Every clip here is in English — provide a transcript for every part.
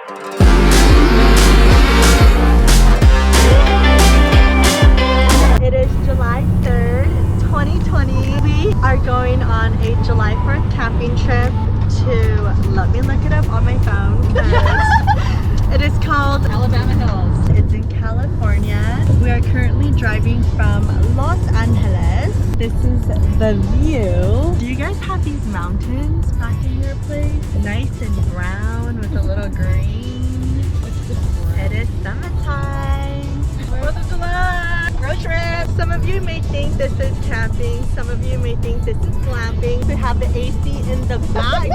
It is July 3rd, 2020. We are going on a July 4th camping trip to, let me look it up on my phone. It is called Alabama Hills. It's in California. We are currently driving from Los Angeles. This is the view. Do you guys have these mountains back in your place? Nice and brown with a little green. It is summertime. 4th of July. Road trip. Some of you may think this is camping. Some of you may think this is glamping. We have the AC in the back.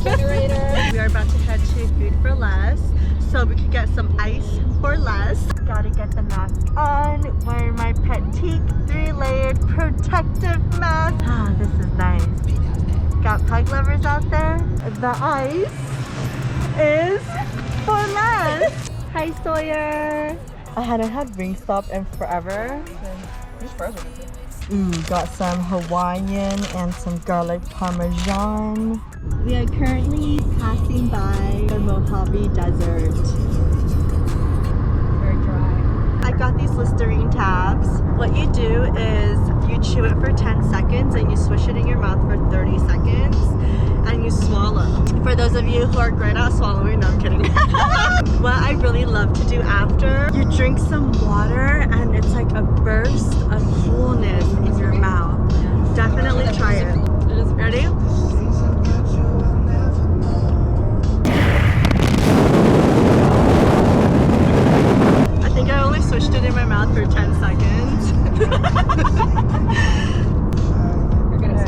Generator. We are about to head to Food for Less, so we could get some ice for less. Gotta get the mask on. Wearing my Petite 3-layered protective mask. Ah, this is nice. Got pug lovers out there. The ice is for less. Hi, Sawyer. I hadn't had Wingstop in forever. Got some Hawaiian and some garlic parmesan. We are currently passing by the Mojave Desert. Very dry. I got these Listerine tabs. What you do is you chew it for 10 seconds and you swish it in your mouth for 30 seconds and you swallow. For those of you who are great at swallowing, no, I'm kidding. What I really love to do after, you drink some water and it's like a burst of coolness in your mouth. Definitely try it. Ready? I think I only switched it in my mouth for 10 seconds. You're gonna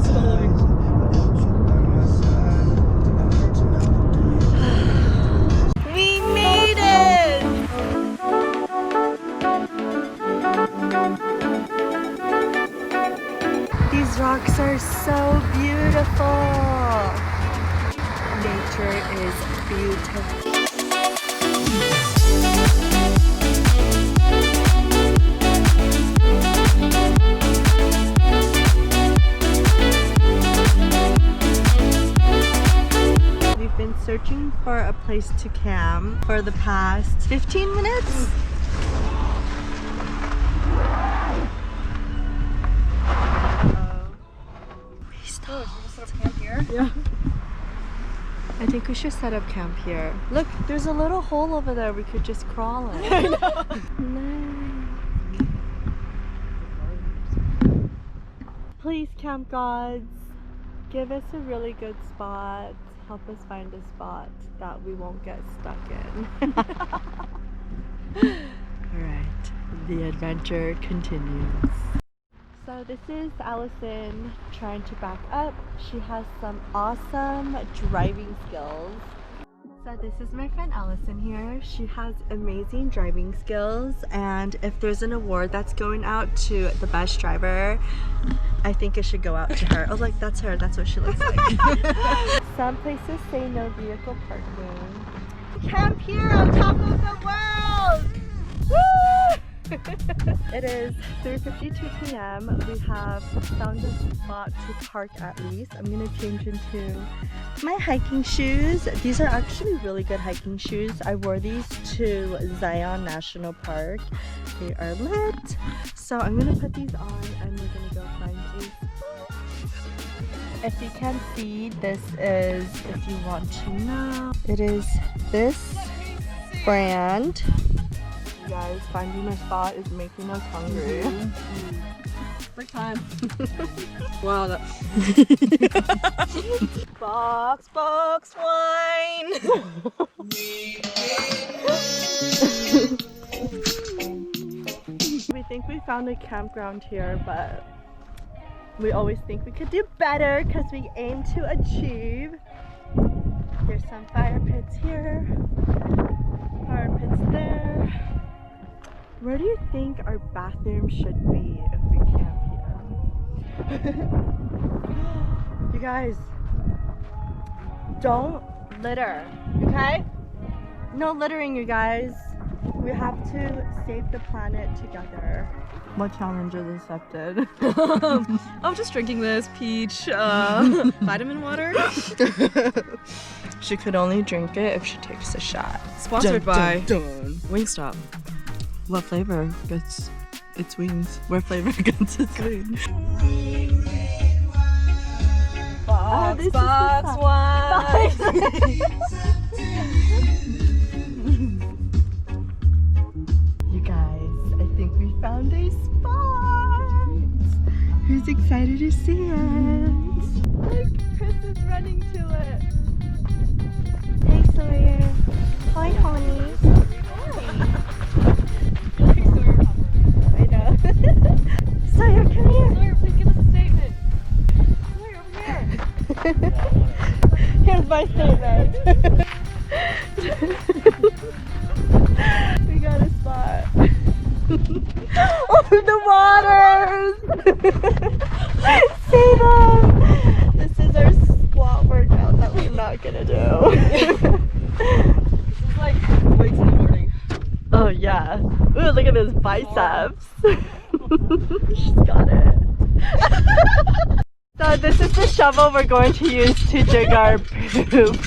swallow. We made it! These rocks are so beautiful. Nature is beautiful. We've been searching for a place to camp for the past 15 minutes. We stopped. Should we set up camp here? Yeah. I think we should set up camp here. Look, there's a little hole over there we could just crawl in. I know. Nice. Please, camp gods, give us a really good spot. Help us find a spot that we won't get stuck in. Alright, the adventure continues. So this is Allison trying to back up. She has some awesome driving skills. So this is my friend Allison here. She has amazing driving skills, and if there's an award that's going out to the best driver, I think it should go out to her. Oh, like that's her. That's what she looks like. Some places say no vehicle parking. Camp here on top of the world! Woo! It is 3:52 p.m. We have found a spot to park at least. I'm gonna change into my hiking shoes. These are actually really good hiking shoes. I wore these to Zion National Park. They are lit. So I'm gonna put these on and we're gonna go find a spot. If you can see, this is, if you want to know, it is this brand. Guys, finding a spot is making us hungry. Break time. Wow, that. Box wine. We think we found a campground here, but we always think we could do better because we aim to achieve. There's some fire pits here, fire pits there. Where do you think our bathroom should be if we camp here? You guys, don't litter, okay? No littering, you guys. We have to save the planet together. What challenge is accepted? I'm just drinking this peach vitamin water. Should she could only drink it if she takes a shot. Sponsored by dun. Wingstop. What flavor gets its wings? What flavor gets its wings? Oh, this is the Box song. wine. You guys, I think we found a spot. Who's excited to see it? Look, Chris is running to it. Hey, Sawyer. Hi, honey. I know. Sawyer, come here. Sawyer, please give us a statement. Sawyer, over here. Here's my statement. We got a spot. Oh, the waters! See them! This is our squat workout that we're not gonna do. This is like weights in the morning. Oh yeah. Ooh, look at those biceps. She's got it. So this is the shovel we're going to use to dig our poop.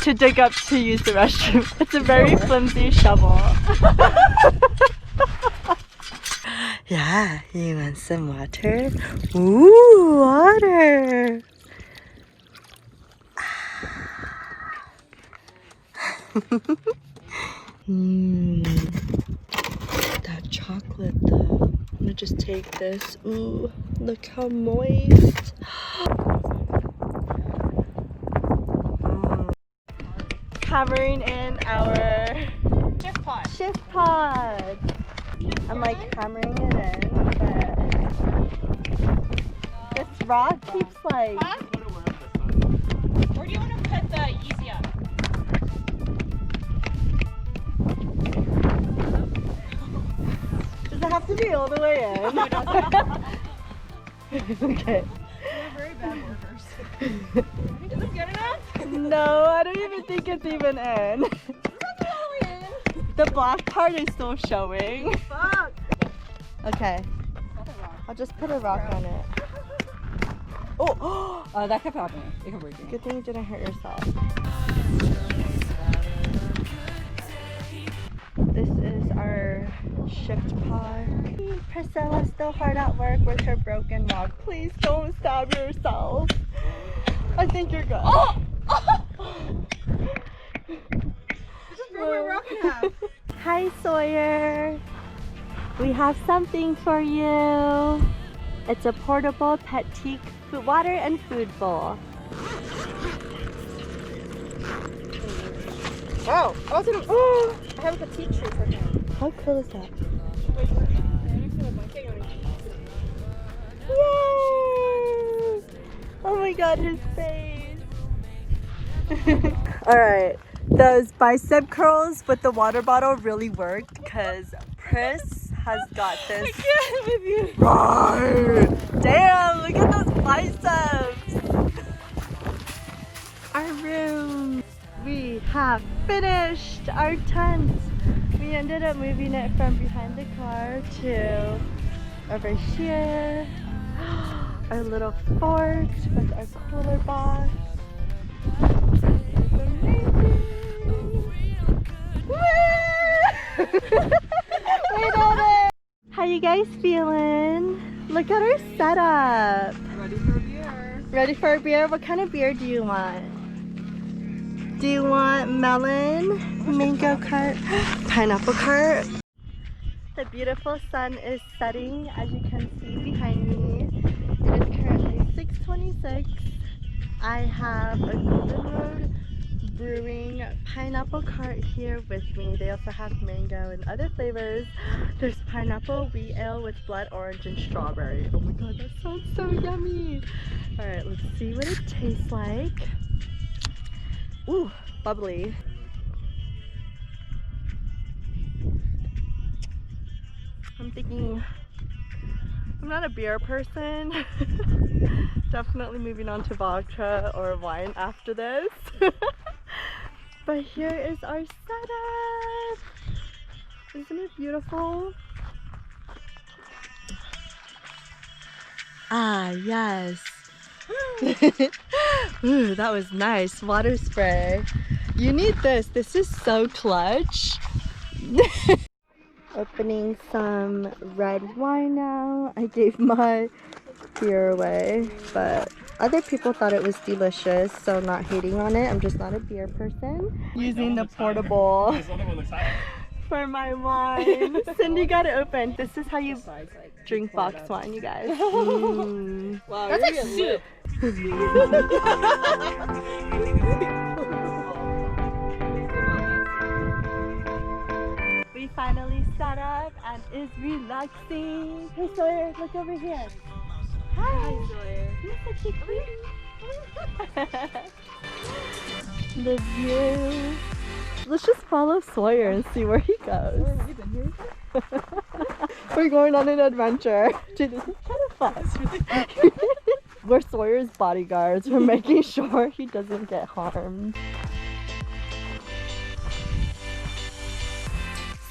To dig up to use the restroom. It's a very flimsy shovel. Yeah, you want some water? Ooh, water! That chocolate though. I'm gonna just take this. Ooh, look how moist. Covering in our shift pod. I'm like hammering it in, but this rock keeps like. Where do you want to put the easy up? Does it have to be all the way in? Okay. We're very bad workers. Is this good enough? No, I don't even think it's even in. The black part is still showing. Fuck. Okay. I'll just put a rock on it. Oh! That kept happening. It kept breaking. Good thing you didn't hurt yourself. This is our shift pod. Priscilla's still hard at work with her broken rock. Please don't stab yourself. I think you're good. Oh! Just broke my rock in half. Hi, Sawyer. We have something for you. It's a portable petite water and food bowl. Wow. I was gonna. Oh! I have a petite treat for him. How cool is that? Wait, wait. Yay! Oh my god, his face. Alright, those bicep curls with the water bottle really worked because Pris has got this. I can't with you. Right. Damn, look at those biceps. Our room. We have finished our tent. We ended up moving it from behind the car to over here. Our little fort with our cooler box. It's amazing. Woo! We did it! How you guys feeling? Look at our setup. Ready for a beer. Ready for a beer? What kind of beer do you want? Do you want melon, mango cart, pineapple cart? The beautiful sun is setting, as you can see behind me. It is currently 6:26. I have a Golden Road Brewing pineapple cart here with me. They also have mango and other flavors. There's pineapple wheat ale with blood orange and strawberry. Oh my god, that sounds so yummy. Alright, let's see what it tastes like. Ooh, bubbly. I'm thinking, I'm not a beer person. Definitely moving on to vodka or wine after this. But here is our setup. Isn't it beautiful? Ah, yes. Ooh, that was nice. Water spray. You need this. This is so clutch. Opening some red wine now. I gave my beer away, but other people thought it was delicious, so not hating on it. I'm just not a beer person. Using the portable for my wine. Cindy got it open. This is how you drink box wine, you guys. Mm. Wow, that's like soup. We finally sat up and is relaxing. Hey Sawyer, look over here. Hi Sawyer. You're such a cutie. The view. Let's just follow Sawyer and see where he goes. We're going on an adventure. Dude, this is kind of fun. We're Sawyer's bodyguards. We're making sure he doesn't get harmed.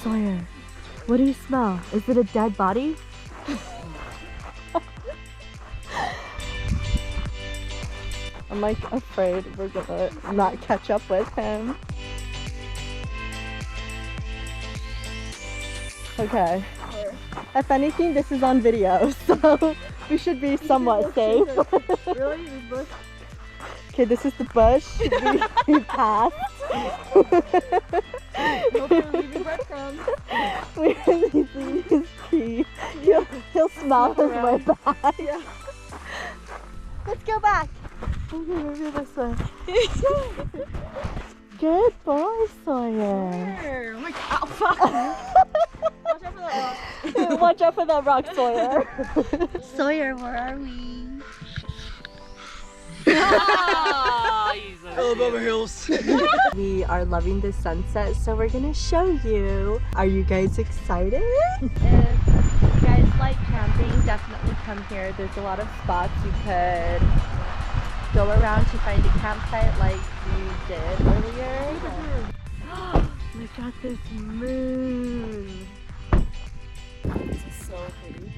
Sawyer, what do you smell? Is it a dead body? I'm like afraid we're gonna not catch up with him. Okay. If anything, this is on video, so we should be somewhat safe. Really? This bush? Okay, this is the bush. We passed. Hope you're leaving breadcrumbs. He's leaving his pee. He'll smell his way back. Yeah. Let's go back. Okay, maybe this way. Good boy, Sawyer. Oh my god. Oh, fuck. Watch out for that rock, Sawyer. Sawyer, where are we? Alabama Hills. We are loving the sunset, so we're gonna show you. Are you guys excited? If you guys like camping, definitely come here. There's a lot of spots you could go around to find a campsite like we did earlier. Look at this moon. This is so pretty.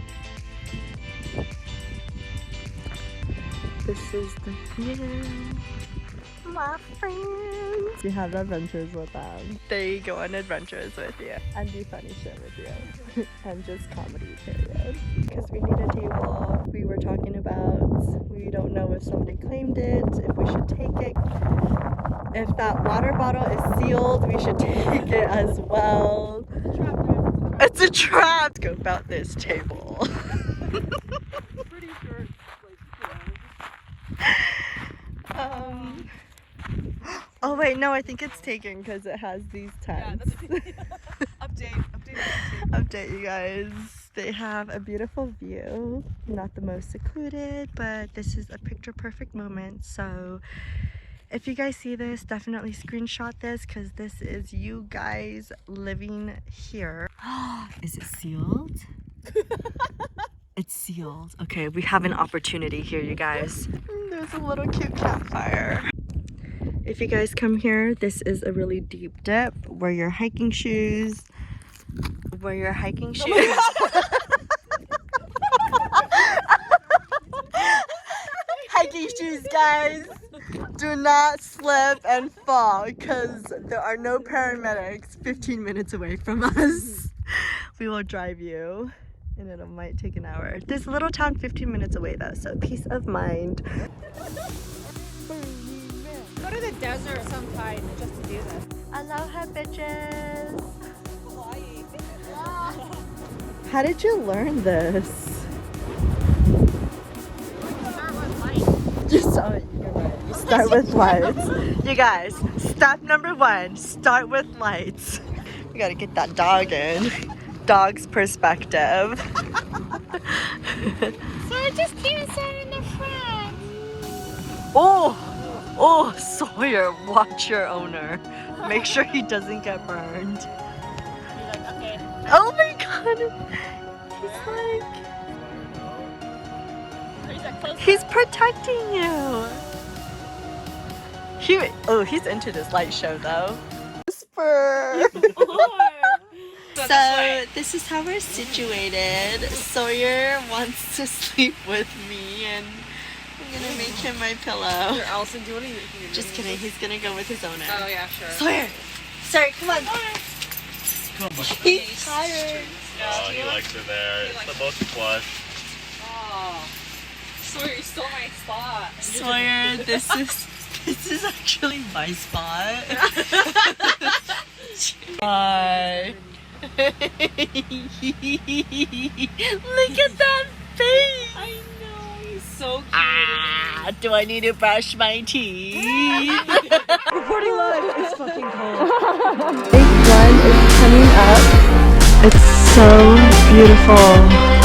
This is the view. My friends. We have adventures with them. They go on adventures with you and do funny shit with you. And just comedy, period. Because we need a table. We were talking about, we don't know if somebody claimed it, if we should take it. If that water bottle is sealed, we should take it as well. It's a trap! Let's go about this table. Pretty sure it's Oh wait, no, I think it's taken because it has these tents. Update, you guys. They have a beautiful view. Not the most secluded, but this is a picture perfect moment. So if you guys see this, definitely screenshot this because this is you guys living here. Is it sealed? It's sealed. Okay, we have an opportunity here, you guys. There's a little cute campfire. If you guys come here, this is a really deep dip. Wear your hiking shoes. Wear your hiking shoes. Hiking shoes, guys. Do not slip and fall because there are no paramedics 15 minutes away from us. We will drive you and it might take an hour. This little town 15 minutes away though, so peace of mind. Go to the desert sometime just to do this. Aloha, bitches. Hawaii. How did you learn this? Start with light. You saw it, you're right. You start with lights. You guys, step number 1, start with lights. You gotta get that dog in. Dog's perspective. So just keep it in the front. Oh, Sawyer, watch your owner. Make sure he doesn't get burned. You're like, okay. Oh my god. He's protecting you. He's into this light show though. Whisper. So this is how we're situated. Sawyer wants to sleep with me and gonna make him my pillow. Here, Allison, do you want to? Just kidding. He's gonna go with his owner. Oh yeah, sure. Sawyer! Sorry, come on. Come on. He's tired. Oh, he likes it there. It's the most plush. Oh, Sawyer, you stole my spot. Sawyer, this is actually my spot. Bye. Look at that face. I know, he's so cute. Ah, do I need to brush my teeth? Recording live. It's fucking cold. Big one is coming up. It's so beautiful.